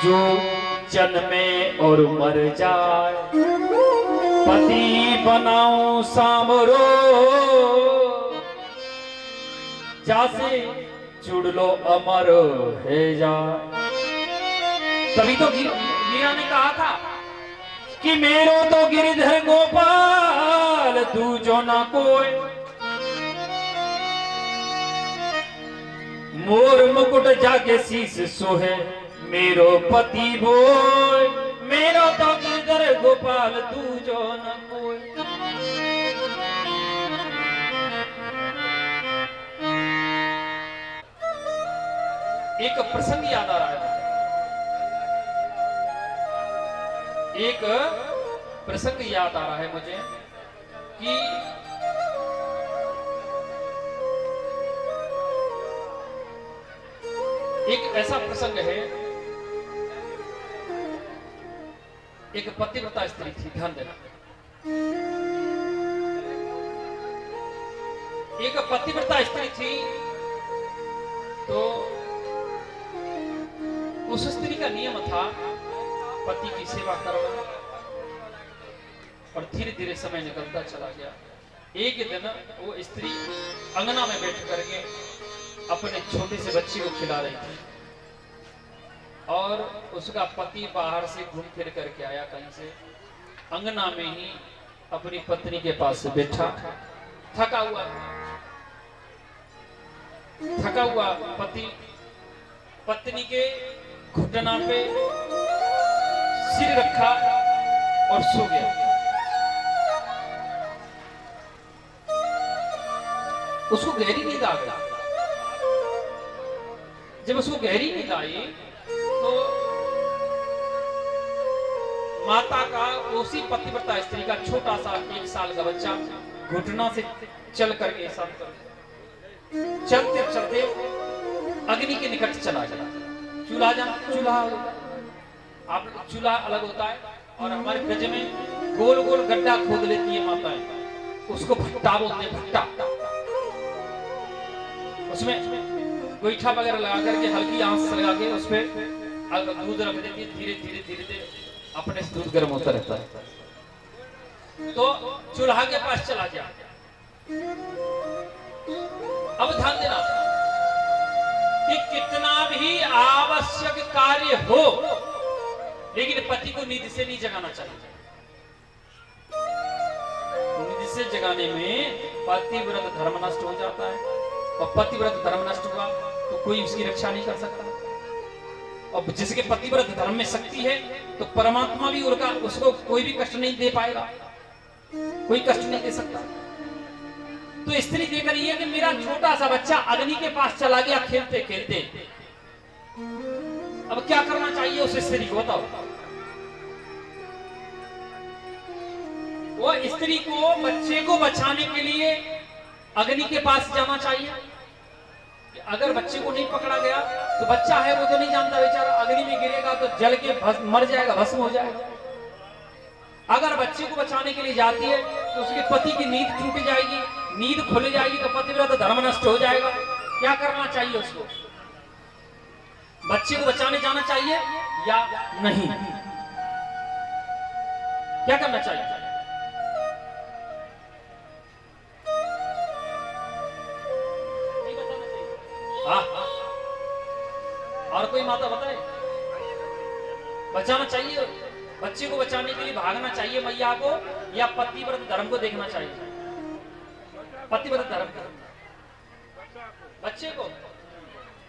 जो जन्मे और मर जाए, पति बनाऊं सामरो, जासे जुड़ लो अमर है जाए। तभी तो मीरा ने कहा था कि मेरो तो गिरिधर गोपाल दूजो ना कोई, मोर मुकुट जाके शीस सोहे मेरो पति बोय, मेरो तो गिरधर गोपाल दूजो न कोई। एक प्रसंग याद आ रहा है, एक प्रसंग याद आ रहा है मुझे कि एक ऐसा प्रसंग है, एक पतिव्रता स्त्री थी, ध्यान देना। एक पतिव्रता स्त्री थी, तो उस स्त्री का नियम था पति की सेवा करना, और धीरे धीरे समय निकलता चला गया। एक दिन वो स्त्री अंगना में बैठ करके अपने छोटे से बच्चे को खिला रही थी, और उसका पति बाहर से घूम फिर करके आया कहीं से, अंगना में ही अपनी पत्नी के पास बैठा, थका हुआ पति पत्नी के घुटना पे सिर रखा और सो गया। उसको गहरी नींद आ गई। जब उसको गहरी नींद आई तो माता का, उसी पतिव्रता स्त्री का छोटा सा 1 साल का बच्चा घुटना से चल करके चलते चलते अग्नि के निकट चला गया। चूल्हा अलग होता है, और हमारे गज में गोल गोल गड्ढा खोद लेती है माताएं, उसको भट्टा बोलते हैं, भट्टा। उसमें गोईठा वगैरह लगा करके हल्की आंच से लगा के उसपे दूध रख देती है, धीरे धीरे धीरे धीरे अपने से दूध गर्म होता रहता है। तो चूल्हा के पास चला गया। अब ध्यान देना कि कितना भी आवश्यक कार्य हो, लेकिन पति को नींद से नहीं जगाना चाहिए। नींद से जगाने में पतिव्रत धर्म नष्ट हो जाता है, और पतिव्रत धर्म नष्ट हुआ तो कोई उसकी रक्षा नहीं कर सकता। और जिसके पतिव्रत धर्म में शक्ति है तो परमात्मा भी उसको कोई भी कष्ट नहीं दे पाएगा, कोई कष्ट नहीं दे सकता। तो स्त्री देख रही है कि मेरा छोटा सा बच्चा अग्नि के पास चला गया खेलते खेलते, अब क्या करना चाहिए उस स्त्री को, बताओ। वो स्त्री को बच्चे को बचाने के लिए अग्नि के पास जाना चाहिए। अगर बच्चे को नहीं पकड़ा गया तो बच्चा है वो तो नहीं जानता, बेचारा अग्नि में गिरेगा तो जल के मर जाएगा, भस्म हो जाएगा। अगर बच्चे को बचाने के लिए जाती है तो उसके पति की नींद टूट जाएगी, नींद खुल जाएगी, तो पतिव्रत धर्म नष्ट हो जाएगा। क्या करना चाहिए उसको? बच्चे को बचाने जाना चाहिए या नहीं? क्या करना चाहिए? और कोई माता बताए? बचाना चाहिए, बच्चे को बचाने के लिए भागना चाहिए मैया को, या पतिव्रत धर्म को देखना चाहिए? पतिव्रत धर्म बच्चे को।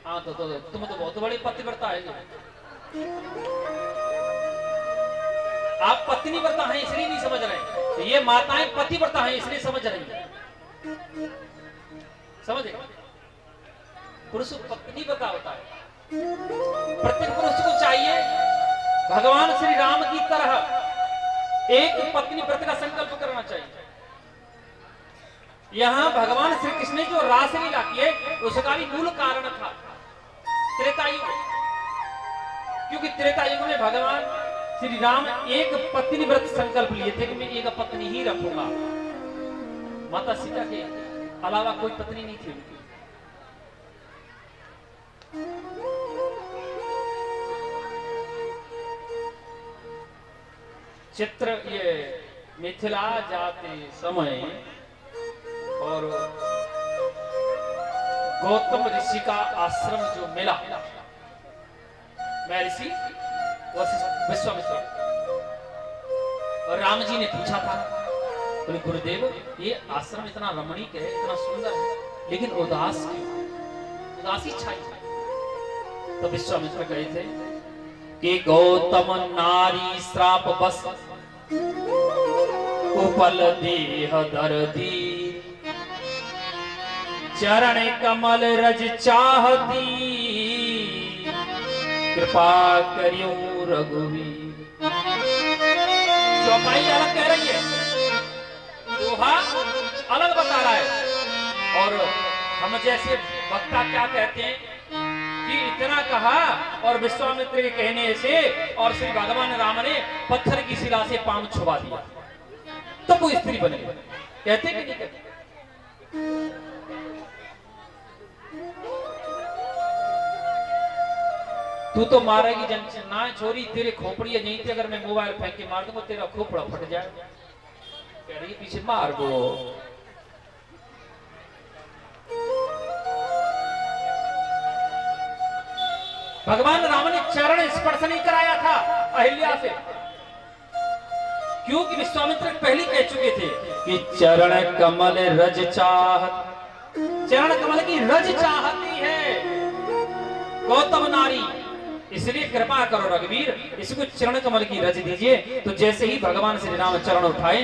हाँ तो तुम तो बहुत बड़ी पतिव्रता है। आप पत्नीव्रता हैं इसलिए नहीं समझ रहे, ये माताएं पतिव्रता हैं इसलिए समझ रही है। समझे? पुरुष पत्नीव्रता होता है। प्रत्येक पुरुष को चाहिए भगवान श्री राम की तरह एक पत्नी व्रत का संकल्प करना चाहिए। यहां भगवान श्री कृष्ण ने जो रासलीला की है उसका भी मूल कारण था त्रेता युग, क्योंकि त्रेता युग में भगवान श्री राम एक पत्नी व्रत संकल्प लिए थे कि मैं एक पत्नी ही रखूंगा। माता सीता के अलावा कोई पत्नी नहीं थी उनकी। चित्र ये मिथिला जाते समय और गौतम ऋषि का आश्रम जो मिला, महर्षि विश्वामित्र, और राम जी ने पूछा था, बोले गुरुदेव ये आश्रम इतना रमणीक है, इतना सुंदर है, लेकिन उदास क्यों, उदासी छाई है। तो विश्वामित्र कहे थे कि गौतम नारी श्राप बस उपल देह दर्दी, चरण कमल रज चाहती, कृपा करियो रघुवीर। चौपाई अलग कह रही है, दोहा अलग बता रहा है, और हम जैसे वक्ता क्या कहते हैं कि इतना कहा, और विश्वामित्र के कहने से और श्री भगवान राम ने पत्थर की शिला से पांव छुपा दिया, तो वो स्त्री बन गई। कहते कि नहीं कहते? तू तो मारेगी जन ना छोरी, तेरे खोपड़ी है, नहीं थी अगर मैं मोबाइल फेंक के मार दूंगा तेरा खोपड़ा फट जाए। कह रही पीछे मार दो। भगवान राम ने चरण स्पर्श नहीं कराया था अहिल्या से, क्योंकि विश्वामित्र पहले कह चुके थे कि चरण कमल रज चाहत, चरण कमल की रज चाहती है गौतम नारी, इसलिए कृपा करो रघुवीर, इसको चरण कमल की रज दीजिए। तो जैसे ही भगवान श्री राम चरण उठाए,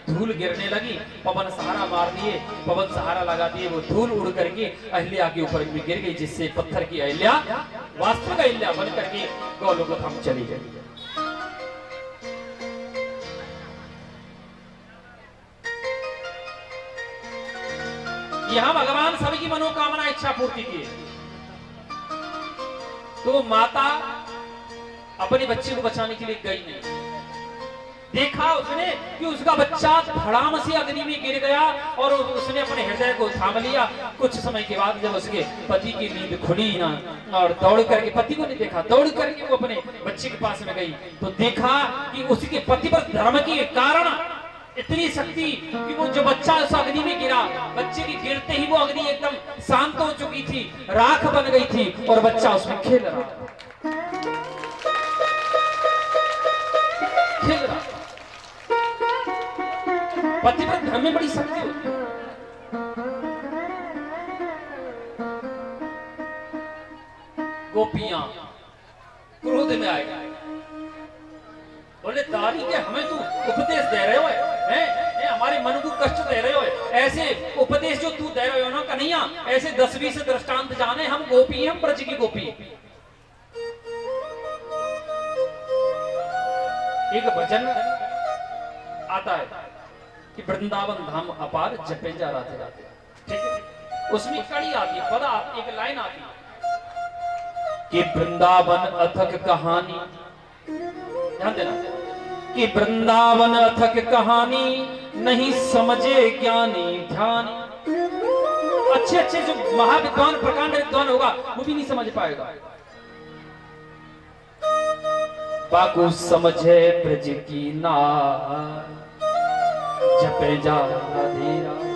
धूल गिरने लगी, पवन सहारा मार दिए, पवन सहारा लगा दिए, वो धूल उड़ करके अहिल्या के ऊपर भी गिर गई, जिससे पत्थर की अहिल्या वास्तविक अहिल्या बन करके गोलोक धाम चली गई। यहां भगवान सभी की मनोकामना इच्छा पूर्ति की। तो माता अपने बच्चे को बचाने के लिए गई नहीं, देखा उसने कि उसका बच्चा धड़ाम से अग्नि में गिर गया, और उसने अपने हृदय को थाम लिया। कुछ समय के बाद जब उसके पति की नींद खुली ना, और दौड़ करके, पति को नहीं देखा, दौड़ करके वो अपने बच्चे के पास में गई, तो देखा कि उसके पति पर धर्म के कारण इतनी शक्ति कि वो जो बच्चा उस अग्नि में गिरा, बच्चे की गिरते ही वो अग्नि एकदम शांत हो चुकी थी, राख बन गई थी, और बच्चा उसमें खेल रहा था, खेल रहा। पति पर धर्म में बड़ी शक्ति होती है। गोपियां क्रोध में आए, बोले दादी के हमें तू उपदेश दे रहे हो हैं, हमारे मन को कष्ट दे रहे हो, ऐसे उपदेश जो तू दे रहे हो ना कन्हैया, ऐसे 10-20 दृष्टांत जाने, हम गोपी हैं, हम ब्रज की गोपी। एक भजन आता है कि वृंदावन धाम अपार जपे जा राधे राधे, ठीक है, उसमें कड़ी आती है, पदा एक लाइन आती है कि वृंदावन अथक कहानी, ध्यान देना, कि वृंदावन अथक कहानी, नहीं समझे ज्ञानी ध्यानी। अच्छे अच्छे जो महाविद्वान, प्रकांड विद्वान होगा, वो भी नहीं समझ पाएगा। बाकू समझे ब्रज की नार, जपे जा राधे राधे।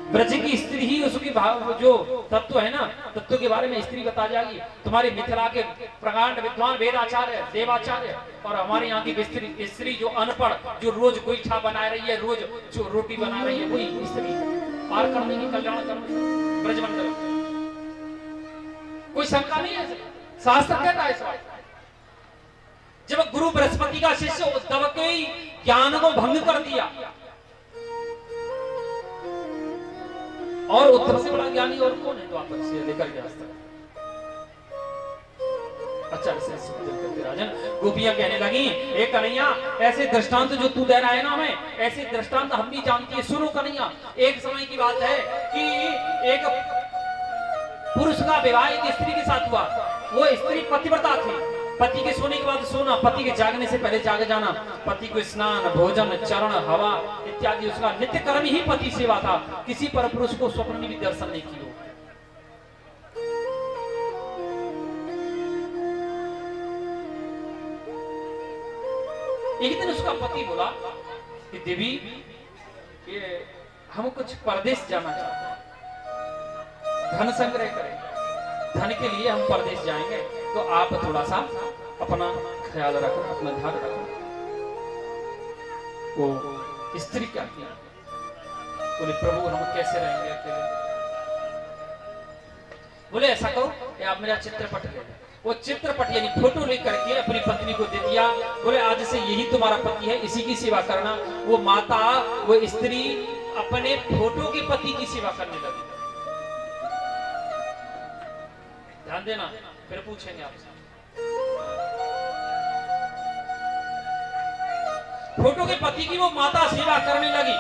ब्रज की स्त्री ही उसकी भाव जो तत्व है ना, तत्व के बारे में स्त्री बता जाएगी। तुम्हारे मिथिला के प्रकांड विद्वान वेदाचार्य, देवाचार्य, और हमारे यहाँ की स्त्री जो अनपढ़, जो रोज गोईठा बना रही है, रोज जो रोटी बना रही है, वही स्त्री पार कर देगी कल्याण कर्म ब्रजमंडल। कोई शंका नहीं है, शास्त्र कहता है इस बात। जब गुरु बृहस्पति का शिष्य उद्धव के ज्ञान को भंग कर दिया, और उद्धव से बड़ा ज्ञानी और कौन है द्वापर से लेकर के आज तक। अच्छा राजन, गोपियां कहने लगी, ए कन्हैया, ऐसे दृष्टांत जो तू दे रहा है ना हमें, ऐसे दृष्टांत हम भी जानती है, सुनो कन्हैया। एक समय की बात है कि एक पुरुष का विवाह एक स्त्री के साथ हुआ। वो स्त्री पतिव्रता थी, पति के सोने के बाद सोना, पति के जागने से पहले जाग जाना, पति को स्नान, भोजन, चरण, हवा इत्यादि उसका नित्य कर्म ही पति सेवा था। किसी पर पुरुष को स्वप्न में भी दर्शन नहीं किया। एक दिन उसका पति बोला कि देवी, ये हम कुछ परदेश जाना चाहते हैं, धन संग्रह करेंगे, धन के लिए हम परदेश जाएंगे, तो आप थोड़ा सा अपना ख्याल रखो, अपना ध्यान रखो। वो स्त्री क्या किया, बोले प्रभु हम कैसे रहेंगे अकेले? बोले ऐसा करो कि आप मेरा चित्रपट ले लो। वो चित्रपट यानी फोटो लेकर के अपनी पत्नी को दे दिया। बोले आज से यही तुम्हारा पति है, इसी की सेवा करना। वो माता, वो स्त्री अपने फोटो के पति की सेवा करने लगी। ध्यान देना, फिर पूछेंगे आपसे। फोटो के पति की वो माता सेवा करने लगी।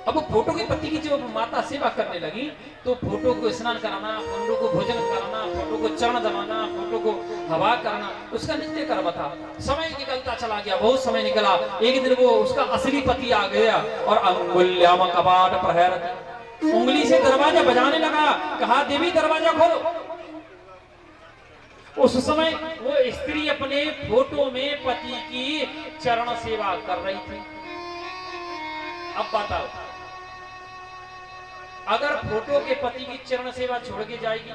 अब फोटो के पति की जब माता सेवा करने लगी तो फोटो को स्नान कराना, फोटो को भोजन कराना, फोटो को चरण दबाना, फोटो को हवा करना, उसका नित्य कर्म था। समय निकलता चला गया, बहुत समय निकला। एक दिन वो उसका असली पति आ गया और अंगुल्याम कपाट प्रहरत, उंगली से दरवाजा बजाने लगा। कहा देवी दरवाजा खोलो। उस समय वो स्त्री अपने फोटो में पति की चरण सेवा कर रही थी। अब बताओ, अगर फोटो के पति की चरण सेवा छोड़ के जाएगी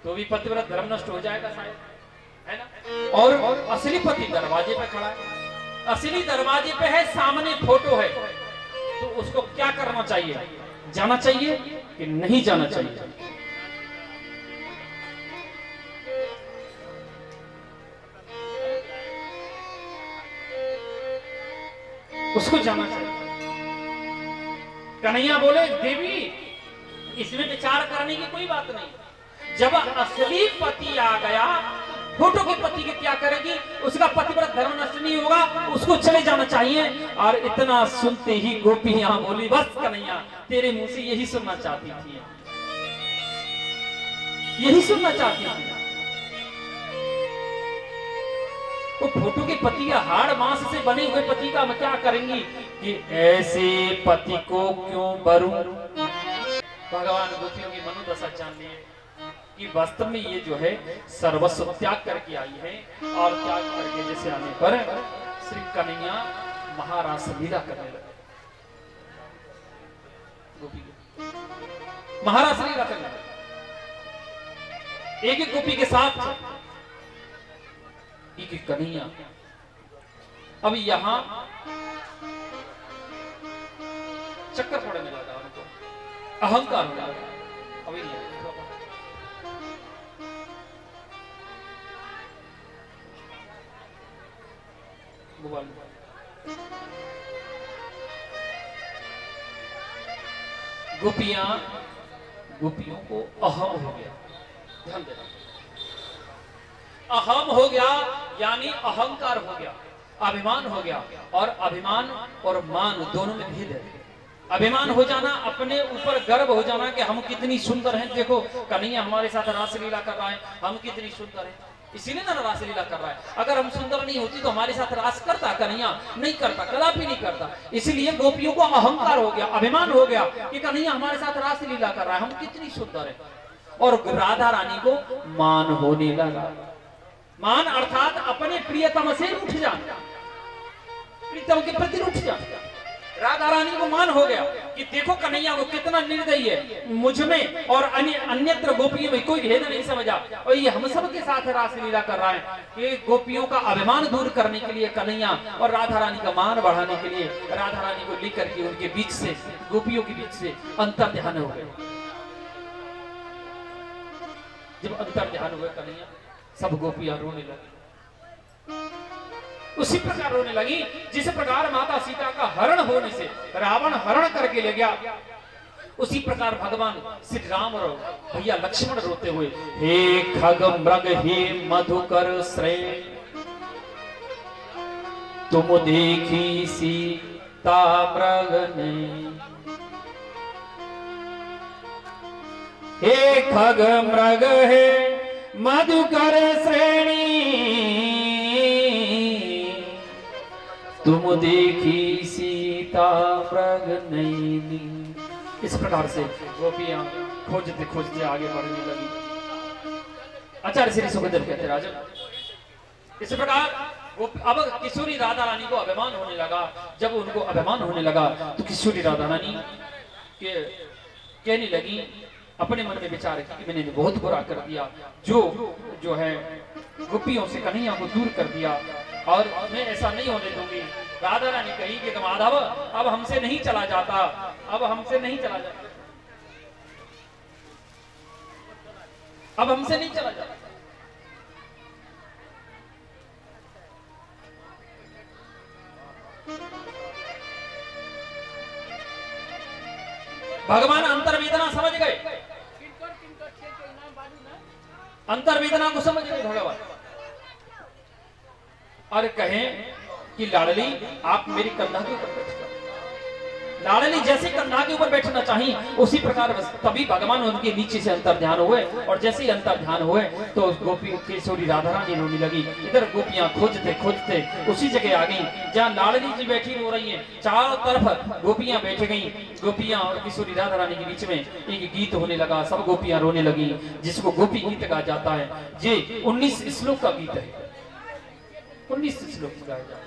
तो भी पतिव्रत धर्म नष्ट हो जाएगा शायद, है ना? और असली पति दरवाजे पे खड़ा है, असली दरवाजे पे है, सामने फोटो है, तो उसको क्या करना चाहिए? जाना चाहिए कि नहीं जाना चाहिए? उसको जाना चाहिए। कन्हैया बोले देवी इसमें विचार करने की कोई बात नहीं। जब असली पति आ गया, फोटो के पति के क्या करेगी? उसका पतिव्रत धर्म नष्ट नहीं होगा, उसको चले जाना चाहिए। और इतना सुनते ही गोपियां बोली बस कन्हैया, तेरे मुंह से यही सुनना चाहती थी, यही सुनना चाहती थी। तो फोटो के पति या हाड़ मांस से बने हुए पति का हम क्या करेंगी कि ऐसे पति को क्यों बरूं? भगवान गोपियों की मनोदशा जान लिए कि वास्तव में ये जो है सर्वस्व त्याग करके आई है, और त्याग करके जैसे आने पर श्री कन्हैया महारास लीला करने लगे। गोपी महारास लीला करने लगे, एक एक गोपी के साथ एक कन्हैया। अब यहां चक्कर पड़ने लगा, उनको अहंकार हो लगा। अभी नहीं गोपियों को अहम हो गया। ध्यान देना, अहम हो गया यानी अहंकार हो गया, अभिमान हो गया। और अभिमान और मान दोनों में भेद है। अभिमान हो जाना, अपने ऊपर गर्व हो जाना कि हम कितनी सुंदर हैं, देखो कन्हैया हमारे साथ रासलीला कर रहा है, हम कितनी सुंदर हैं, इसीलिए ना रासलीला कर रहा है। अगर हम सुंदर नहीं होती तो हमारे साथ रास करता कन्हैया? नहीं करता, कदापि नहीं करता। इसीलिए गोपियों को अहंकार हो गया, अभिमान हो गया कि कन्हैया हमारे साथ रासलीला कर रहा है, हम कितनी सुंदर है। और राधा रानी को मान होने लगा। मान अर्थात अपने प्रियतम से रूठ जाना, प्रीतम के प्रति रूठ जाना। राधा रानी को मान हो गया कि देखो कन्हैया को कितना निर्दयी है, मुझ में और अन्यत्र गोपियों में कोई भेद नहीं समझा, और ये हम सब के साथ रासलीला कर रहा है। ये गोपियों का अभिमान दूर करने के लिए कन्हैया और राधा रानी का मान बढ़ाने के लिए राधा रानी को लेकर के उनके बीच से, गोपियों के बीच से अंतर ध्यान हो गए। जब अंतर ध्यान हुए कन्हैया, सब गोपियां रोने लगी। उसी प्रकार रोने लगी जिस प्रकार माता सीता का हरण होने से रावण हरण करके ले गया, उसी प्रकार भगवान श्री राम और भैया लक्ष्मण रोते हुए, हे खग मृग हे मधुकर श्रेण, तुम देखी सीता मृग ने। हे खग मृग हे मधुकर श्रेणी, तुम देखी सीता मृग नैनी। इस प्रकार से गोपियां खोजते खोजते आगे बढ़ने लगी। आचार्य श्री सुखदेव कहते राजन, इस प्रकार अब किशोरी राधा रानी को अभिमान होने लगा। जब उनको अभिमान होने लगा तो किशोरी राधा रानी के कहने लगी, अपने मन में विचार कि मैंने बहुत बुरा कर दिया, जो है गोपियों से कन्हैया को दूर कर दिया, और मैं ऐसा नहीं होने दूंगी। राधा रानी कही कि माधव अब हमसे नहीं चला जाता, अब हमसे नहीं चला जाता, अब हमसे नहीं चला जाता। भगवान अंतर्वेदना समझ गए, अंतर्वेदना को समझ गए भगवान, और कहें कि लाडली आप मेरी कंधा के ऊपर बैठ जाओ। लाडली जैसे कंधा के ऊपर बैठना चाहिए उसी प्रकार तभी भगवान उनके नीचे से अंतर ध्यान हुए, और जैसे ही अंतर ध्यान हुए तो गोपी किशोरी राधा रानी रोने लगी। इधर गोपियां खोजते खोजते उसी जगह आ गई जहां लाडली जी बैठी रो रही हैं। चारों तरफ गोपियां बैठ गई, गोपियां और किशोरी राधा रानी के बीच में एक गीत होने लगा, सब गोपियां रोने लगी, जिसको गोपी गीत कहा जाता है। ये 19 श्लोक का गीत है, 19 श्लोक गाया जाता है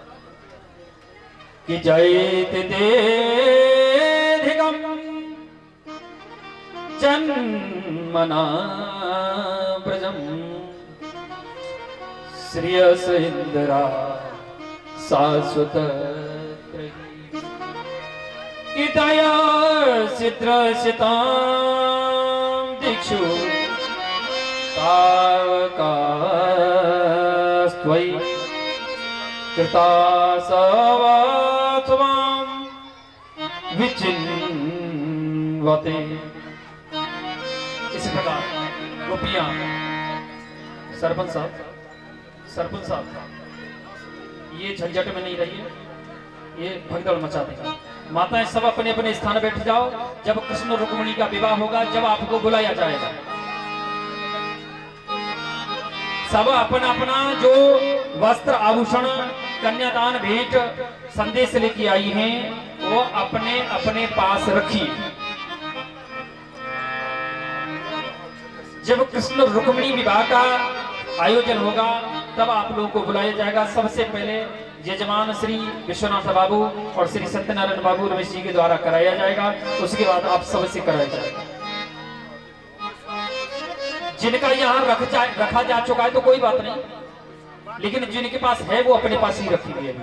कि जयते देधिकम जन्मना ब्रजम श्रियस इंद्रा शाश्वत दया सिद्रसितां दीक्षु तावकास्त्वयि कृता सवात्वां विचिन्वते। इस प्रकार गोपियां सरपंच साहब ये झंझट में नहीं रही है, ये भगदड़ मचा देगा। माताएं सब अपने अपने स्थान बैठ जाओ, जब कृष्ण रुक्मिणी का विवाह होगा, जब आपको बुलाया जाएगा, सब अपना अपना जो वस्त्र आभूषण कन्यादान भेंट संदेश लेके आई हैं वो अपने अपने पास रखिए। जब कृष्ण रुक्मिणी विवाह का आयोजन होगा तब आप लोगों को बुलाया जाएगा। सबसे पहले यजमान श्री विश्वनाथ बाबू और श्री सत्यनारायण बाबू रमेश जी के द्वारा कराया जाएगा, उसके बाद आप सबसे कराया जाएगा। जिनका यहाँ रखा जा चुका है तो कोई बात नहीं, लेकिन जिनके पास है वो अपने पास ही रखेंगे।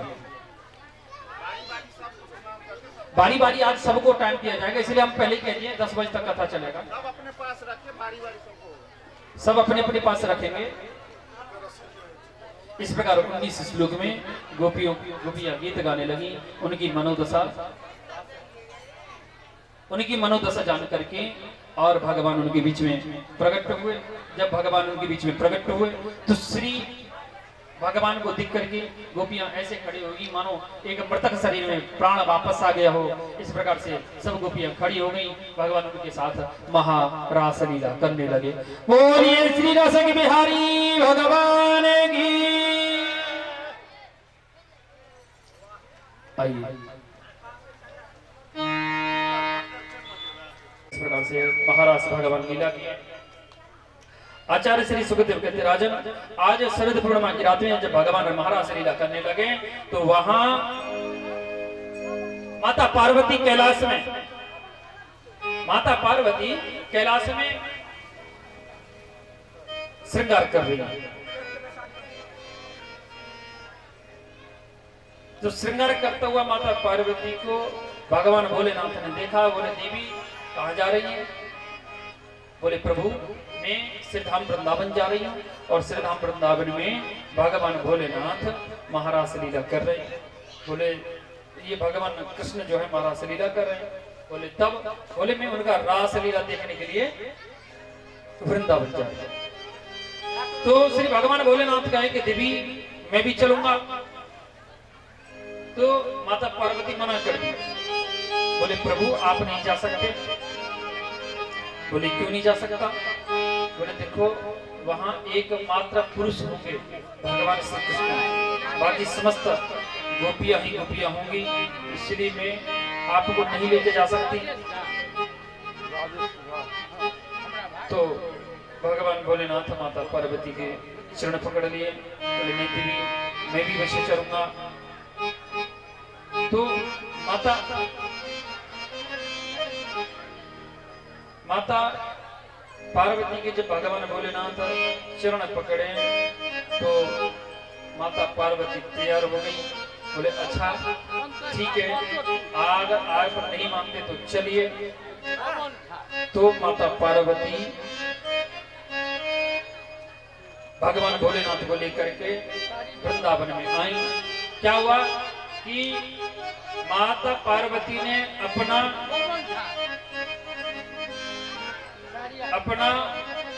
बारी बारी आज सबको टाइम दिया जाएगा, इसलिए हम पहले ही कह दिए 10 बजे तक कथा चलेगा। सब अपने पास रखे, बारी बारी सब अपने अपने पास रखेंगे। इस प्रकार 19 श्लोक में गोपियां गीत गाने लगी। उनकी मनोदशा जान करके और भगवान उनके बीच में प्रकट हुए। जब भगवान उनके बीच में प्रकट हुए तो श्री भगवान को देख करके गोपियां ऐसे खड़ी होगी मानो एक मृतक शरीर में प्राण वापस आ गया हो। इस प्रकार से सब गोपियां खड़ी हो गई, भगवान उनके साथ महारास लीला करने लगे। बोलिए श्री रसिक बिहारी भगवान की। आइए इस प्रकार से महारास भगवान लीला की। आचार्य श्री सुखदेव कहते राजन, आज शरद पूर्णिमा की रात में जब भगवान महारास लीला करने लगे तो वहां माता पार्वती कैलाश में श्रृंगार कर रही है। तो श्रृंगार करता हुआ माता पार्वती को भगवान भोलेनाथ ने देखा। बोले देवी कहां जा रही है? बोले प्रभु मैं श्रीधाम वृंदावन जा रही हूँ, और श्रीधाम वृंदावन में भगवान भोलेनाथ महारास लीला कर रहे हैं। बोले ये भगवान कृष्ण जो है महारास लीला कर रहे हैं। बोले तब बोले मैं उनका रास लीला देखने के लिए वृंदावन जा रहा हूं। तो श्री भगवान भोलेनाथ कहे कि देवी मैं भी चलूंगा। तो माता पार्वती मना कर दी। बोले प्रभु आप नहीं जा सकते। बोले क्यों नहीं जा सकता? बोले देखो वहां एकमात्र पुरुष होंगे भगवान श्री कृष्ण, बाकी समस्त गोपियां ही गोपियां होंगी, इसलिए मैं आपको नहीं लेके जा सकती। तो भगवान भोलेनाथ माता पार्वती के चरण पकड़ लिए, बोले नहीं देवी मैं भी वैसे चलूंगा। तो माता पार्वती के जब भगवान भोलेनाथ चरण पकड़े तो माता पार्वती तैयार हो गई। बोले अच्छा ठीक है, आग आग पर नहीं मानते तो चलिए। तो माता पार्वती भगवान भोलेनाथ को लेकर के वृंदावन में आई। क्या हुआ कि माता पार्वती ने अपना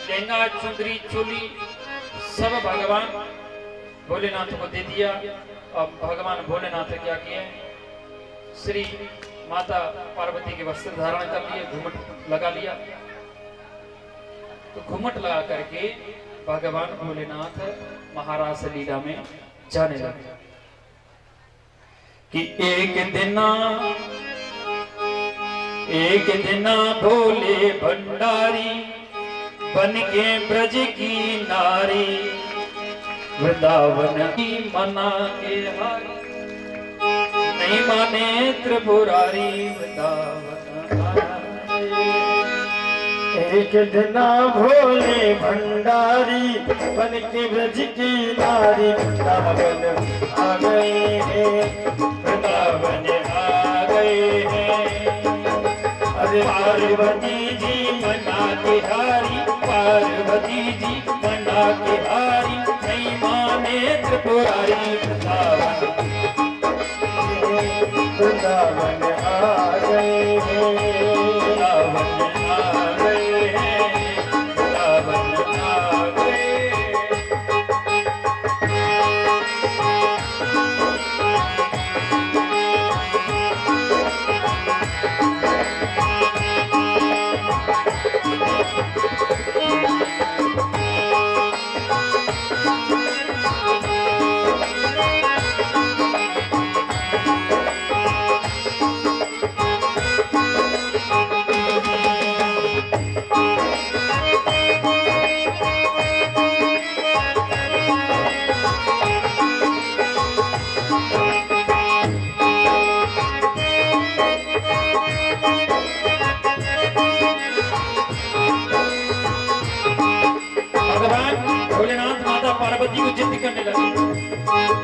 लहंगा चुंदरी चोली सब भगवान भोलेनाथ को दे दिया। अब भगवान भोलेनाथ क्या किए, श्री माता पार्वती के वस्त्र धारण कर लिए, घूमट लगा लिया। तो घूमट लगा करके भगवान भोलेनाथ महारास लीला में जाने लगे कि एक दिना भोले भंडारी बन के ब्रज की नारी, वृंदावन की मना के हारी, नहीं माने त्रिपुरारी वृंदावन। एक दिना भोले भंडारी बन के ब्रज की नारी, वृंदावन आ गए हैं, वृंदावन आ गए हैं। अरे पार्वती जी मना के हारी, पार्वती जी मना के हारी, नहीं माने त्रिपुरारी वृंदावन। वृंदावन आ गए हैं, वृंदावन आ गए हैं, वृंदावन आ गए। पार्वती को जिद करने लगे,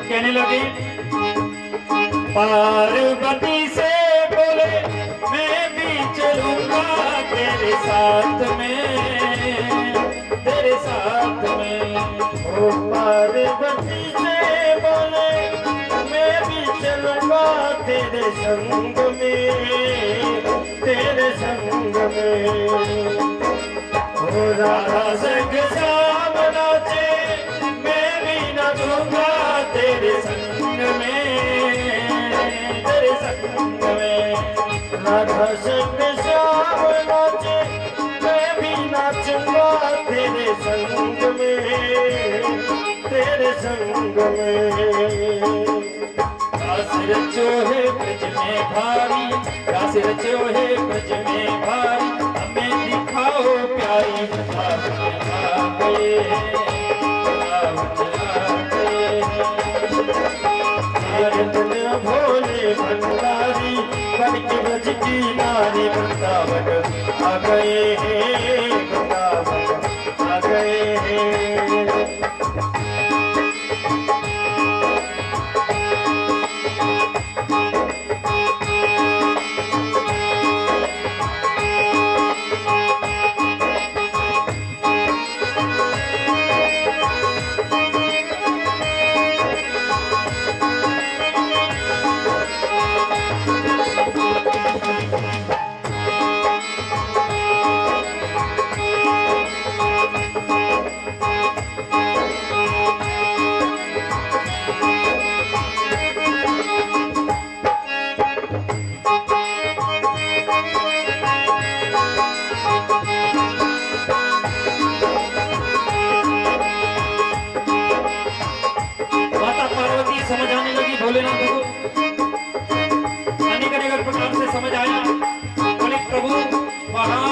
कहने लगे पार्वती से बोले मैं भी चलूंगा तेरे साथ में, तेरे साथ में। ओ पार्वती से बोले मैं भी चलूंगा तेरे संग में, तेरे संग में। ओ राधा संग श्याम नाचे मैं भी नाचूंगा तेरे संग में, तेरे संग में। राधा संग श्याम नाचे मैं भी नाचूंगा तेरे संग में, तेरे संग में। रास रचो है ब्रज में भारी, रास रचो है ब्रज में भारी, हमें दिखाओ प्यारी वृंदावन आ गए, वृंदावन आ गए। भोले भंडारी बन के ब्रज की नारी, वृंदावन आ गए हैं, वृंदावन आ गए हैं। भोलेनाथ को अनेक अनेक प्रकार से समझ आया। बोले प्रभु वहाँ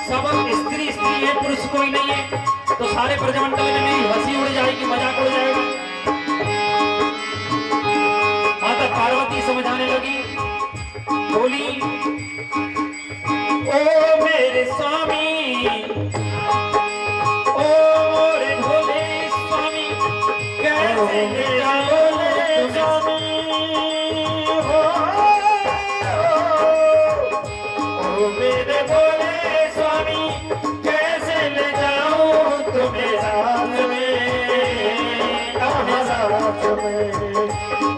सब स्त्री स्त्री है, पुरुष कोई नहीं है। सारे ब्रजमंडल में मेरी हंसी उड़ जाएगी, मजाक उड़ जाएगा। माता पार्वती समझाने लगी, बोली ओ मेरे स्वामी, ओ रे भोले स्वामी, कैसे ले भोले स्वामी हो, ओ मेरे भोले स्वामी, कैसे ले जाऊं तुम्हें साथ में, साथ में।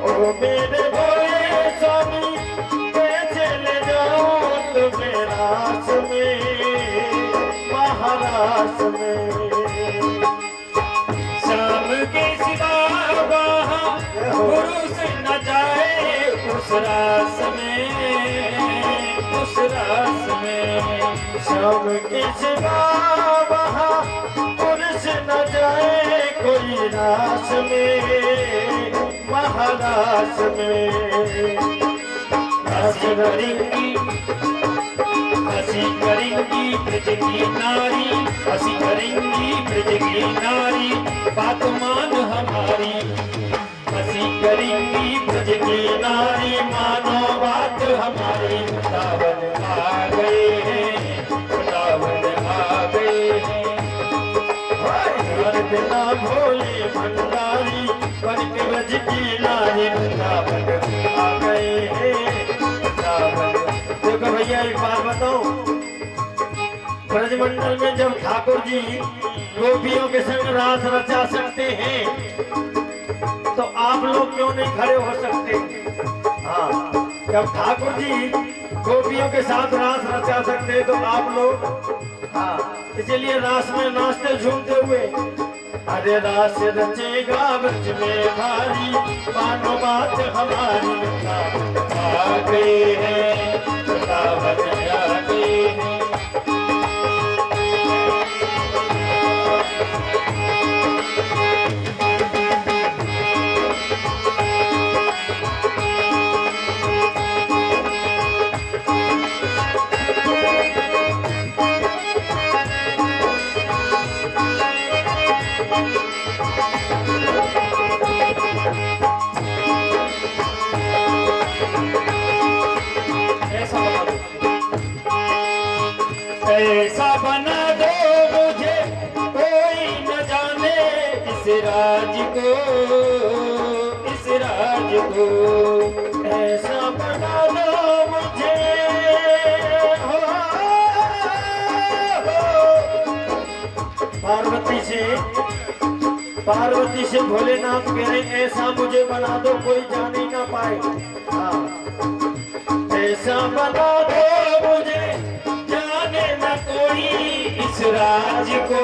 ओ मेरे भोले स्वामी, कैसे ले जाऊं तुम्हें रास में, महाराज में। शाम के सिवा वहाँ पुरुष न जाए उस रास में, उस रास में। शाम के सिवा वहाँ पुरुष न जाए कोई रास में, महारास में। हंसी करेंगी, हंसी करेंगी ब्रज की नारी, हंसी करेंगी ब्रज की नारी, बात मान हमारी। हंसी करेंगी ब्रज की नारी, मानो बात हमारी। वृंदावन आ गए हैं, वृंदावन आ गए हैं। बिना भोले भंडारी, बन के ब्रज की नारी, वृंदावन आ गए हैं, वृंदावन। देखो भैया एक बात बताओ, ब्रजमंडल में जब ठाकुर जी गोपियों के संग रास रचा सकते हैं, तो आप लोग क्यों नहीं खड़े हो सकते? हाँ, जब ठाकुर जी गोपियों के साथ रास रचा सकते तो आप लोग, हाँ, इसीलिए रास में नाचते झूमते हुए, अरे रास रचेगा ब्रज में भारी, मानो बात हमारी। वृंदावन आ गए हैं, वृंदावन आ गए हैं। ऐसा बना दो मुझे कोई न जाने इस राज को, इस राज को। ऐसा बना दो मुझे, हो, पार्वती से भोलेनाथ कह रहे ऐसा मुझे बना दो कोई जान ही ना पाए। हाँ, ऐसा बना दो मुझे जाने न कोई इस राज को,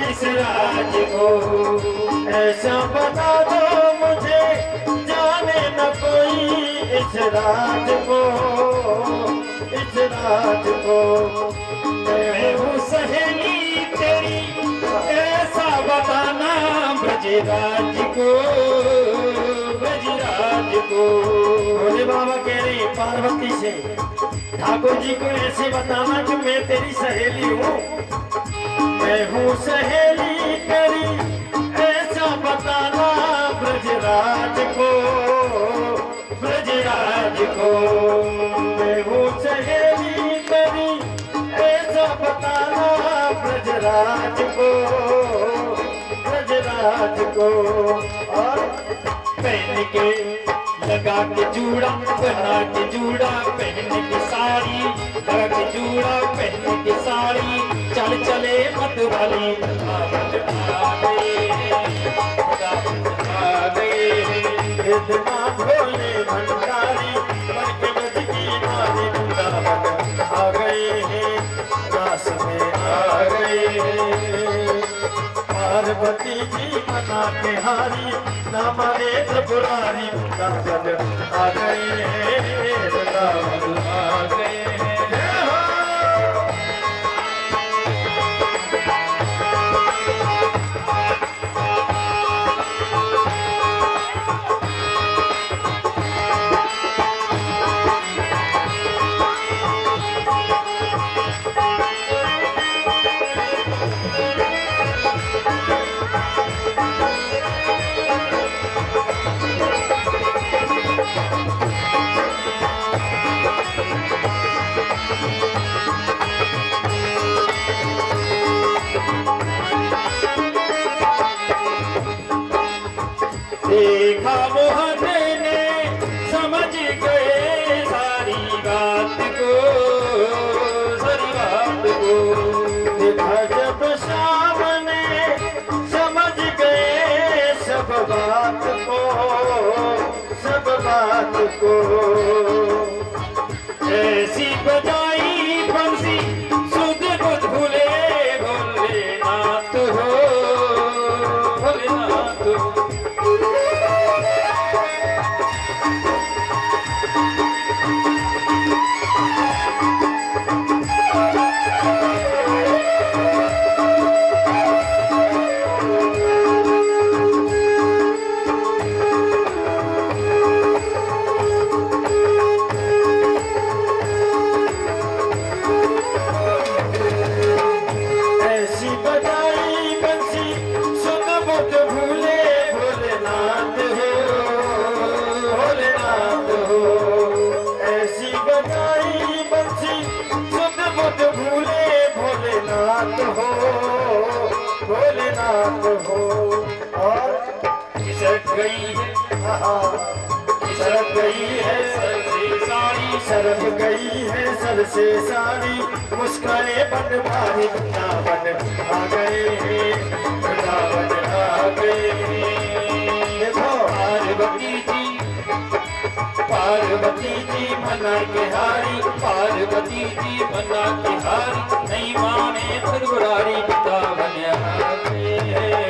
इस राज को। ऐसा बना दो मुझे जाने न कोई इस राज को, इस राज को। मैं हूँ सहेली तेरी, ऐसा बताना ब्रजराज को, ब्रजराज को। भोले बाबा कह रही पार्वती से, ठाकुर जी को ऐसे बताना कि मैं तेरी सहेली हूँ, मैं हूँ सहेली तेरी, ऐसा बताना ब्रजराज को, ब्रजराज को। मैं हूँ सहेली तेरी, ऐसा बताना ब्रजराज को, ब्रजराज को। और पहन के लगा के जूड़ा, बना के जूड़ा, पहन के साड़ी, लगा के जूड़ा, पहन के साड़ी, चल चले मत वाली। वृंदावन आ गए हैं, वृंदावन आ गए हैं। इतना भोले भंडारी, बन के ब्रज की नारी, वृंदावन आ गए हैं, रास में आ गए हैं। पार्वती जी मना के हारी, ना माने त्रिपुरारी, वृंदावन आ गए हैं, वृंदावन आ गए हैं। देखा मोहन ने समझ गए सारी बात को, सारी बात को। देखा जब शाम ने समझ गए सब बात को, सब बात को। ऐसी बजाई बंसी सुध बुध भूले भोलेनाथ हो, भोलेनाथ हो। ऐसी बजाई बंसी सुध बुध भूले भोलेनाथ हो, भोलेनाथ हो। ऐसी बजाई बंसी सुध बुध भूले भोलेनाथ हो, भोलेनाथ हो। और खिसक गई है, खिसक गई है सर से साड़ी, सरक गई है सर से साड़ी। मुस्काने बन भारी वृंदावन आ गए हैं, वृंदावन आ गए हैं। देखो पार्वती जी, पार्वती जी मना के हारी, पार्वती जी मना के हारी। नहीं माने त्रिपुरारी, वृंदावन आ गए हैं,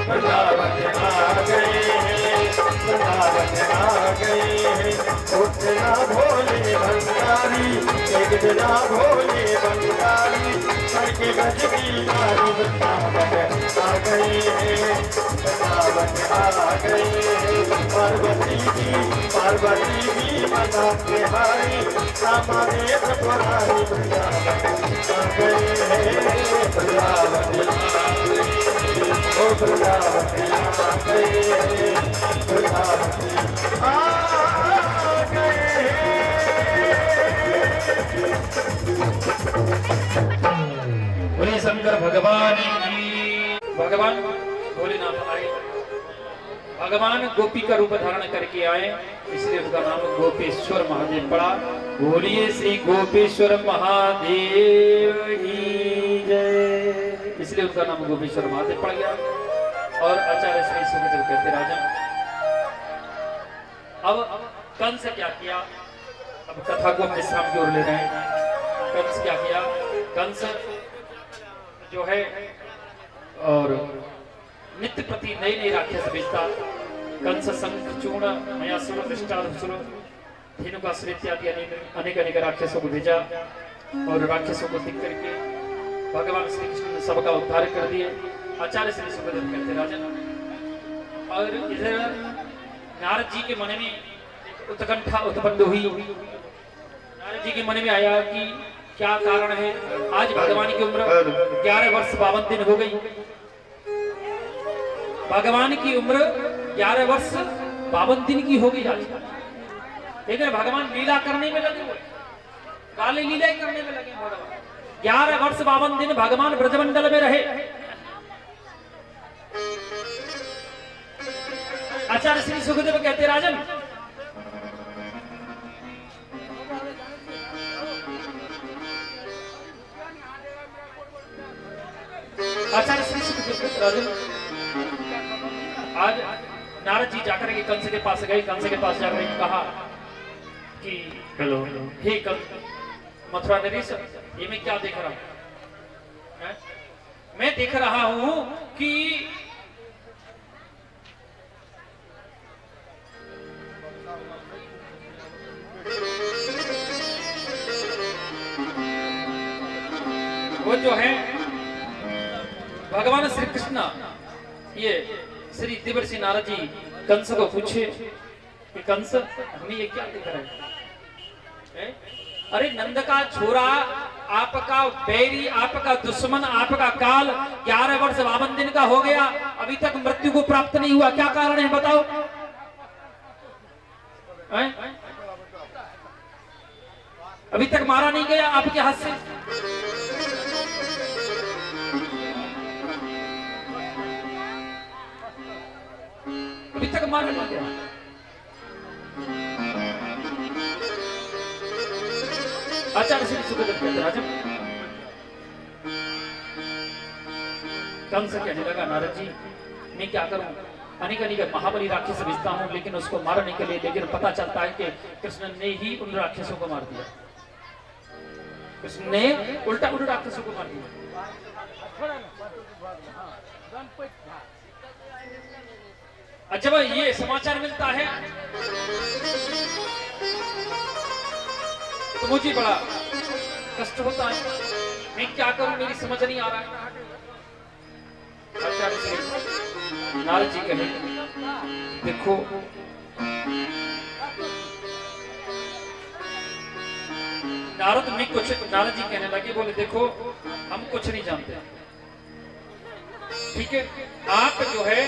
वृंदावन आ गए हैं, वृंदावन आ गए हैं। उठना भोले भंडारी, एक जना भोले भंडारी। करके गज की नारी वृंदावन आ गए हैं, वृंदावन आ गए हैं। पार्वती जी, पार्वती जी मना के हारी, सामाने त्रिपुरारी वृंदावन आ गए हैं, वृंदावन आ गए हैं, ओ वृंदावन आ गए हैं, वृंदावन आ गए हैं। बोले शंकर भगवान की। भगवान भोलेनाथ आए, भगवान गोपी का रूप धारण करके आए, इसलिए उनका नाम गोपेश्वर महादेव पड़ा। बोलिए श्री गोपेश्वर महादेव की जय। इसलिए उनका नाम गोपेश्वर महादेव पड़ गया। और आचार्य श्री सुखदेव कहते राजन, अब कंस क्या किया, अब कथा को विश्राम की ओर ले रहे हैं। कंस क्या किया, कंस जो है और नित्य प्रति नई नई राक्षस भेजता। कंस शंख चूर्ण मयासुर दृष्टासुर धेनुकासुर इत्यादि अनेक अनेक राक्षसों को भेजा और राक्षसों को दिख करके भगवान श्री कृष्ण ने सबका उद्धार कर दिए। आचार्य श्री सुखदेव कहते राजन, और इधर नारद जी के मन में उत्कंठा उत्पन्न हुई। नारद जी के मन में आया कि क्या कारण है, आज भगवान की उम्र 11 वर्ष 52 दिन हो गई। भगवान की उम्र 11 वर्ष 52 दिन की हो गई आज, लेकिन भगवान लीला करने में लगे हुए, काली लीला करने में लगे भगवान। 11 वर्ष 52 दिन भगवान ब्रजमंडल में रहे। आचार्य श्री सुखदेव कहते राजन, आचार्य श्री सुखदेव कहते राजन, आज नारद जी जाकर के कंस के पास गए। कंस के पास जाकर के कहा कि हेलो हे कंस, मथुरा नरेश, ये मैं क्या देख रहा हूं? मैं देख रहा हूं कि वो जो है भगवान श्री कृष्ण, ये श्री देवर्षि नारद जी कंस को पूछे कि कंस, हमें ये क्या दिख रहा है? अरे नंद का छोरा, आपका बैरी, आपका दुश्मन, आपका काल 11 वर्ष 52 दिन का हो गया, अभी तक मृत्यु को प्राप्त नहीं हुआ, क्या कारण है बताओ? अभी तक मारा नहीं गया आपके हाथ से? अभी तक मार नहीं गया। आचार्य श्री सुखदेव कहते राजन, कंस कहने लगा नारद जी मैं क्या करूं, अनेक अनेक महाबली राक्षस भेजता हूं लेकिन उसको मारने के लिए, लेकिन पता चलता है कि कृष्ण ने ही उन राक्षसों को मार दिया, कृष्ण ने उल्टा उन राक्षसों को मार दिया। जब ये समाचार मिलता है तो मुझे बड़ा कष्ट होता है, मैं क्या करूं, मेरी समझ नहीं आ रहा है। आचार्य श्री नारद जी कहे देखो नारद जी कहने लगे, बोले देखो हम कुछ नहीं जानते, ठीक है, आप जो है,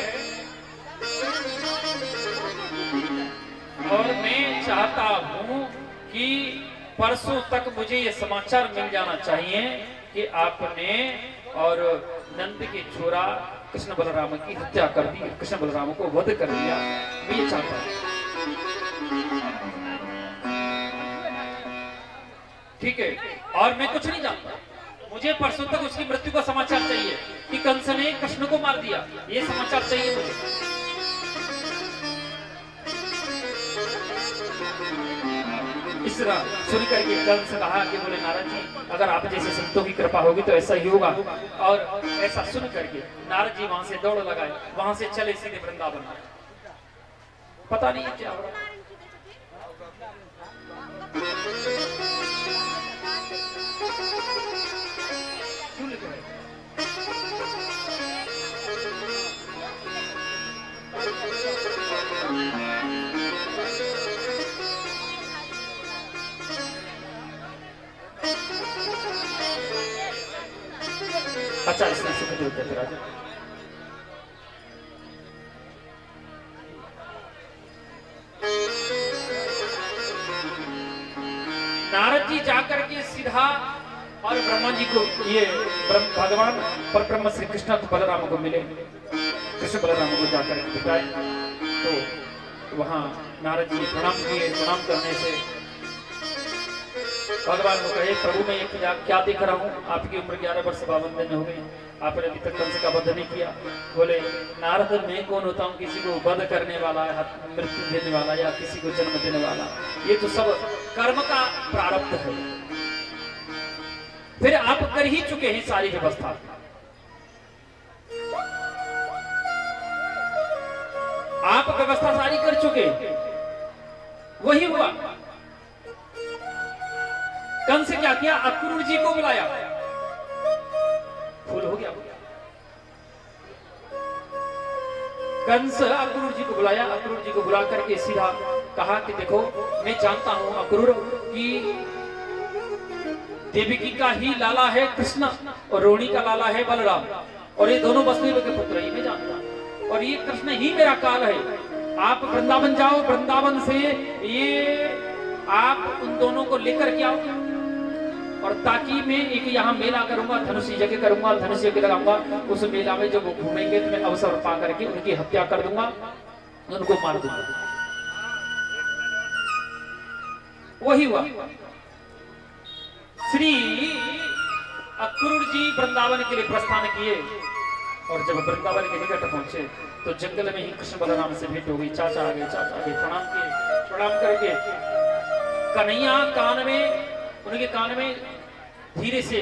और मैं चाहता हूं कि परसों तक मुझे ये समाचार मिल जाना चाहिए कि आपने और नंद के छोरा कृष्ण बलराम की हत्या कर दी, कृष्ण बलराम को वध कर दिया, मैं ये चाहता हूं, ठीक है, और मैं कुछ नहीं जानता, मुझे परसों तक उसकी मृत्यु का समाचार चाहिए कि कंस ने कृष्ण को मार दिया, ये समाचार चाहिए मुझे। इस सुन करके कंस कहा कि बोले नारद जी अगर आप जैसे संतों की कृपा होगी तो ऐसा ही होगा, और ऐसा सुन करके नारद जी वहां से दौड़ लगाए, वहां से चले सीधे वृंदावन। पता नहीं क्या हो रहा। आचार्य श्री सुखदेव कहते राजन, नारद जी जाकर के सीधा और ब्रह्मा जी को, ये भगवान पर ब्रह्म श्री कृष्ण बलराम को मिले, कृष्ण बलराम को जाकर के बिठाए, तो वहां नारद जी प्रणाम किए, प्रणाम करने से भगवान को कहे प्रभु मैं एक क्या देख रहा हूँ, आपकी उम्र 11 वर्ष 52 दिन हो गए, आपने अभी तक कंस का वध नहीं किया। बोले नारद मैं कौन होता हूँ किसी को वध करने वाला, मृत्यु देने वाला या किसी को जन्म देने वाला, ये तो सब कर्म का प्रारब्ध है, फिर आप कर ही चुके हैं सारी व्यवस्था, आप व्यवस्था सारी कर चुके, वही हुआ। कंस क्या किया, अक्रूर जी को बुलाया, फूल हो गया। कंस अक्रूर जी को बुलाया, अक्रूर जी को बुला करके सीधा कहा कि देखो मैं जानता हूं अक्रूर कि देवकी का ही लाला है कृष्ण और रोहिणी का लाला है बलराम, और ये दोनों वसुदेव के पुत्र ही मैं जानता हूं, और ये कृष्ण ही मेरा काल है। आप वृंदावन जाओ, वृंदावन से ये आप उन दोनों को लेकर के आओ, और ताकि मैं एक यहाँ मेला करूंगा, धनुष यज्ञ करूंगा, धनुष यज्ञ लगाऊंगा, उस मेला में जब वो घूमेंगे तो मैं अवसर पा करके उनकी हत्या कर दूंगा, उनको मार दूंगा। वही हुआ। श्री अक्रूर जी वृंदावन के लिए प्रस्थान किए, और जब वृंदावन के निकट पहुंचे तो जंगल में ही कृष्ण बलराम से भेंट हो गई। चाचा आ गए, चाचा आ गए, प्रणाम किए, प्रणाम करके कन्हैया कान में, उनके कान में धीरे से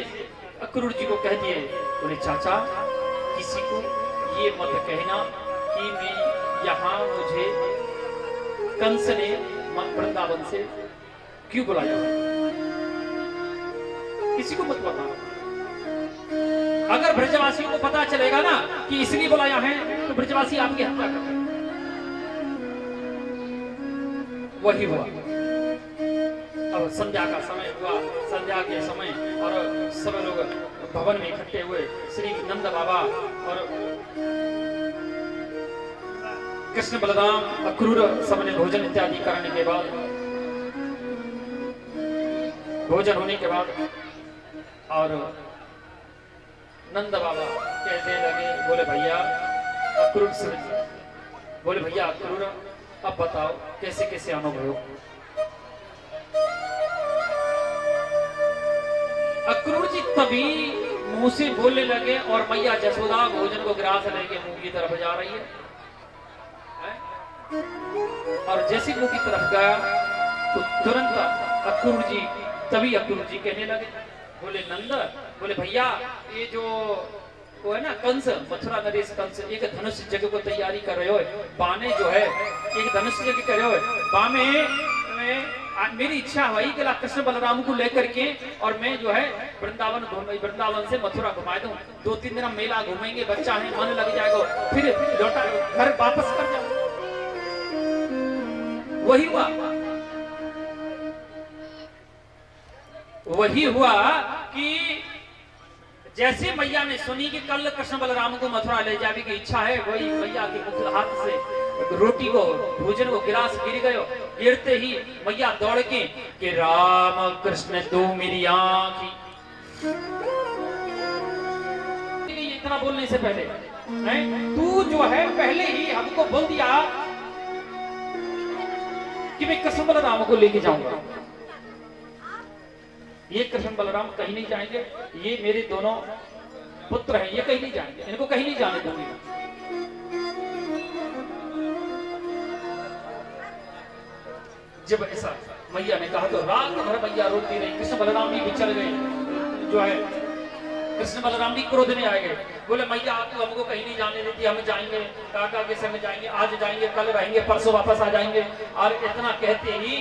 अक्रूर जी को कह दिए, बोले चाचा किसी को ये मत कहना कि मैं यहाँ, मुझे कंस ने वृंदावन से क्यों बुलाया, किसी को मत बताना। अगर ब्रजवासियों को पता चलेगा ना कि इसलिए बुलाया है तो ब्रजवासी आपकी हत्या करेंगे। वही हुआ। अब संध्या का समय हुआ, संध्या के समय और सब लोग भवन में इकट्ठे हुए। श्री नंद बाबा और कृष्ण बलराम अक्रूर सबने भोजन इत्यादि करने के बाद, भोजन होने के बाद और नंद बाबा कहने लगे, बोले भैया अक्रूर से बोले भैया अक्रूर अब बताओ कैसे कैसे अनुभव हो। अक्रूर जी तभी मुंह से बोलने लगे और मैया जसोदा भोजन को गिरास लेके मुंह की तरफ जा रही है। और जैसे मुंह की तरफ गया तो तुरंत अक्रूर जी तभी अक्रूर जी कहने लगे, बोले नंद, बोले भैया ये जो वो है ना कंस, मथुरा नरेश कंस एक धनुष यज्ञ को तैयारी कर रहे हो, बाने जो है एक धनुष यज्ञ कर रहे हो, बामे मेरी इच्छा हुई कि कृष्ण बलराम को लेकर के और मैं जो है वृंदावन से मथुरा घुमा दूं, 2-3 दिन हम मेला घूमेंगे, बच्चा है मन लग जाएगा, फिर लौटा घर वापस कर जाओ। वही हुआ कि जैसे मैया ने सुनी कि कल कृष्ण बलराम को मथुरा ले जाने की इच्छा है, वही मैया के मुख हाथ से रोटी को भोजन को गिलास गिर गयो। गिरते ही मैया दौड़ के कि राम कृष्ण तू मेरी आंख, इतना बोलने से पहले तू जो है पहले ही हमको बोल दिया कि मैं कृष्ण बलराम को लेके जाऊंगा। ये कृष्ण बलराम कहीं नहीं जाएंगे, ये मेरे दोनों पुत्र हैं, ये कहीं नहीं जाएंगे, इनको कहीं नहीं जाने दूंगी। जब ऐसा मैया ने कहा तो रात भर मैया रोती रही। कृष्ण बलराम भी बिछड़ गए, जो है कृष्ण बलराम भी क्रोध में आ गए। बोले मैया आप तो हमको कहीं नहीं जाने देती, हम जाएंगे काका के संग जाएंगे, आज जाएंगे कल रहेंगे परसों वापस आ जाएंगे। और इतना कहते ही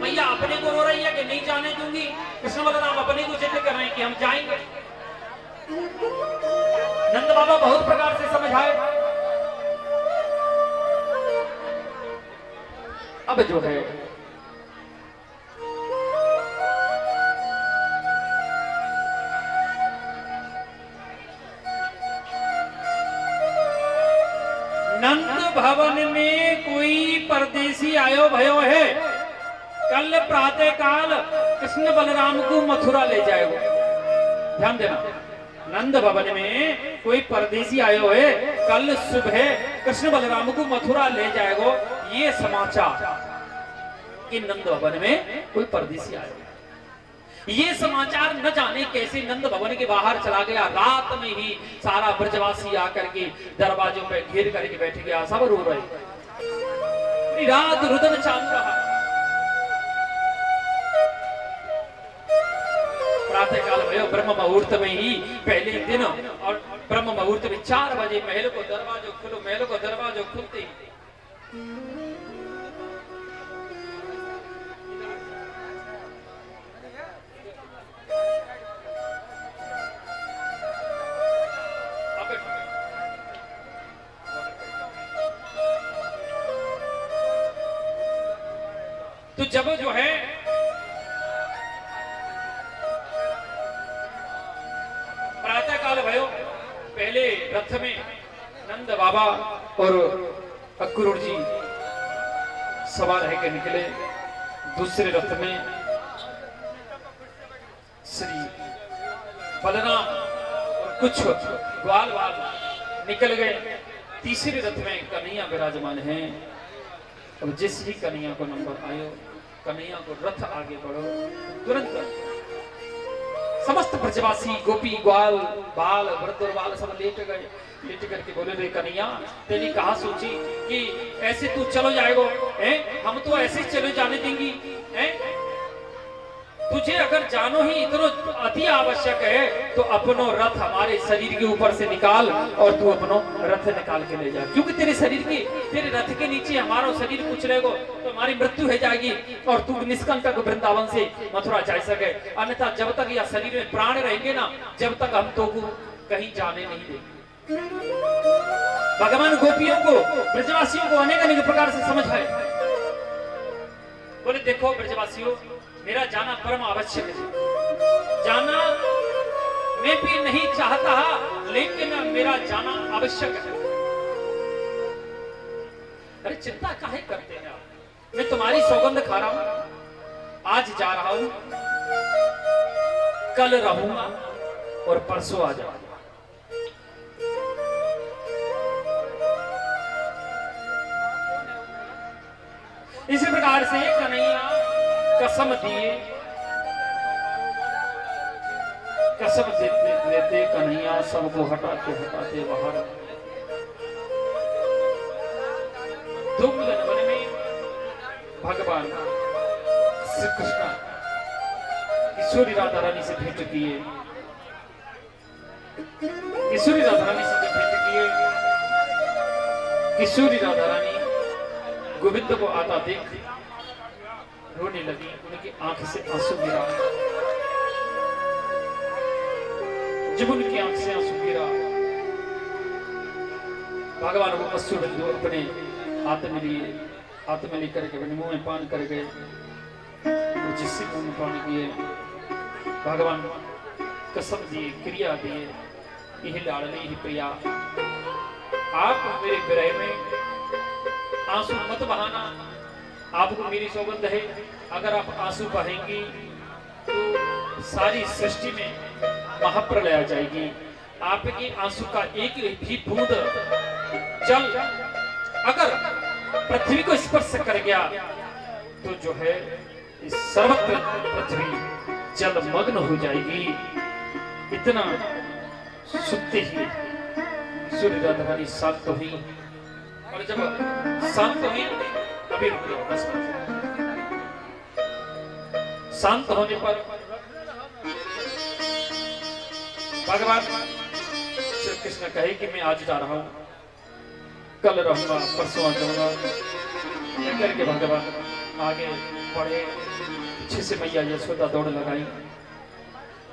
मैया अपने को रो रही है कि नहीं जाने दूंगी, कृष्ण बलराम अपने को जिद कर रहे हैं कि हम जाएंगे। नंद बाबा बहुत प्रकार से समझाए। अब जो है नंद भवन में कोई परदेसी आयो भयो है, कल प्रातः काल कृष्ण बलराम को मथुरा ले जाएगा। ध्यान देना, नंद भवन में कोई परदेसी आयो है, कल सुबह कृष्ण बलराम को मथुरा ले जाएगा। ये समाचार कि नंद भवन में कोई परदेसी आयो, ये समाचार न जाने कैसे नंद भवन के बाहर चला गया। रात में ही सारा ब्रजवासी आकर के दरवाजों पे घेर करके बैठ गया, सब रो रहे, रात रुदन चालू रहा। प्रातः काल भयो, ब्रह्म मुहूर्त में ही पहले दिन, और ब्रह्म मुहूर्त में 4 बजे महल को दरवाजो खुलो, महल को दरवाजो खुलते ही तो जब जो है प्रातः काल भयो, पहले रथ में नंद बाबा और अक्रूर जी सवार है के निकले, दूसरे रथ में श्री बलराम और कुछ ग्वाल वाल निकल गए। तीसरे रथ में कन्हैया विराजमान हैं। और जिस ही कन्हैया को नंबर आयो, कन्हैया को रथ आगे बढ़ो, तुरंत समस्त ब्रजवासी गोपी ग्वाल बाल वृद्ध और बाल सब लेट गए। लेट करके बोले रे कन्हैया, तेरी कहा सोची कि ऐसे तू चलो जाएगो, हम तो ऐसे चले जाने देंगी, तुझे अगर जानो ही इतना अति आवश्यक है तो अपनो रथ हमारे शरीर के ऊपर से निकाल और तू अपनो रथ निकाल के ले जा, क्योंकि तेरे शरीर की, तेरे रथ के नीचे हमारा शरीर कुछ रहेगा तो हमारी मृत्यु हो जाएगी और तू निष्कंटक वृंदावन से मथुरा जा सके। अन्यथा जब तक यह शरीर में प्राण रहेंगे ना, जब तक हम तो को कहीं जाने नहीं देंगे। भगवान गोपियों को, ब्रजवासियों को अनेक अनेक प्रकार से समझाए। बोले देखो ब्रजवासियों, मेरा जाना परम आवश्यक है, जाना मैं भी नहीं चाहता, लेकिन मेरा जाना आवश्यक है। अरे चिंता काहे करते हैं आप, मैं तुम्हारी सौगंध खा रहा हूं, आज जा रहा हूं, कल रहूंगा और परसों आ जाऊंगा। इसी प्रकार से कन्हैया कसम दिए, कसम देते देते कन्हैया सबको हटाते हटाते बाहर दुर्गन वन में भगवान श्री कृष्ण किशोरी राधा रानी से भेंट किए, किशोरी राधा रानी से जब भेंट किए, किशोरी राधा रानी गोविंद को आता देख रोने लगी, उनकी आंख से आंसू गिरा। जब उनकी आंख से आंसू गिरा, भगवान वो अश्रु बिंदु अपने हाथ में लिए, हाथ में लेकर के अपने मुंह में पान कर गए, जिससे मुंह में पान किए भगवान कसम दिए, क्रिया दिए, यही लाडली ही प्रिया, आप मेरे विरह में आंसू मत बहाना, आपको मेरी सौगंध है, अगर आप आंसू बहेंगी तो सारी सृष्टि में महाप्रलय आ जाएगी। आपके आंसू का एक भी बूंद जल अगर पृथ्वी को स्पर्श कर गया तो जो है इस सर्वत्र पृथ्वी जलमग्न हो जाएगी। इतना सुनते ही सूर्य राधा रानी शांत हुई, और जब शांत हुई अभी बस शांत होने पर भगवान श्री कृष्ण कहे कि मैं आज जा रहा हूं, कल रहूंगा, परसों आ जाऊंगा, करके भगवान आगे बढ़े। पीछे से मैया यशोदा दौड़ लगाई,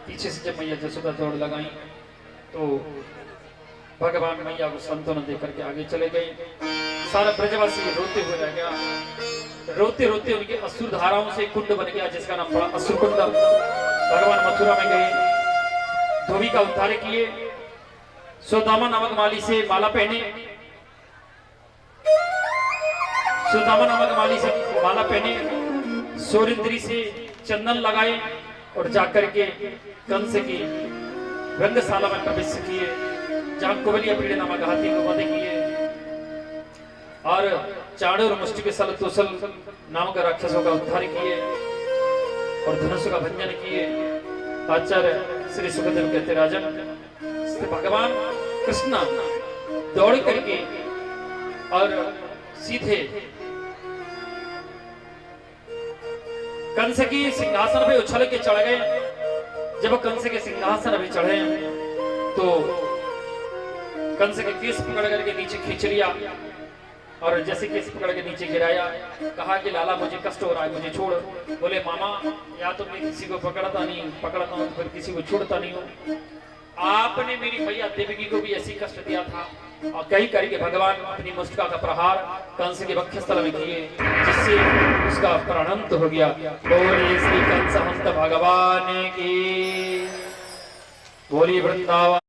पीछे से जब मैया यशोदा दौड़ लगाई तो भगवान मैया को सांत्वना देकर के आगे चले गए। सारा ब्रजवासी रोते हुए रह गया, रोते रोते उनके अश्रु धाराओं से कुंड बन गया जिसका नाम पड़ा अश्रु कुंड। भगवान मथुरा में गए, धोबी का उद्धार किए, सुदामा नामक माली से माला पहने, सुदामा नामक माली से माला पहने, सोरिंद्री से चंदन लगाए और जाकर के कंस की रंगशाला में प्रवेश किए, जहां कुबलिया पीड़े नामक हाथी को वध किए, और चाणूर और मुष्टि के सल तोसल नामक राक्षसों का उद्धार किए और धनुष का भंजन किए। आचार्य श्री सुखदेव कहते राजन, भगवान कृष्ण दौड़ करके और सीधे कंस की सिंहासन पे उछल के चढ़ गए। जब कंस के सिंहासन पे चढ़े तो कंस के केस पकड़ करके नीचे खींच लिया, और जैसे केस पकड़ के नीचे गिराया, कहा कि लाला मुझे कष्ट हो रहा है, मुझे छोड़। बोले मामा, या तो मैं किसी को पकड़ता नहीं, पकड़ता हूं तो फिर किसी को छोड़ता नहीं हूं। आपने मेरी मैया देवकी को भी ऐसी कष्ट दिया था। और कहीं करके भगवान अपनी मुस्का का प्रहार कंस के वक्षस्थल में किए, जिससे उसका प्राणांत हो गया। बोले श्री कंस हंत भगवान की, बोली वृंदावन।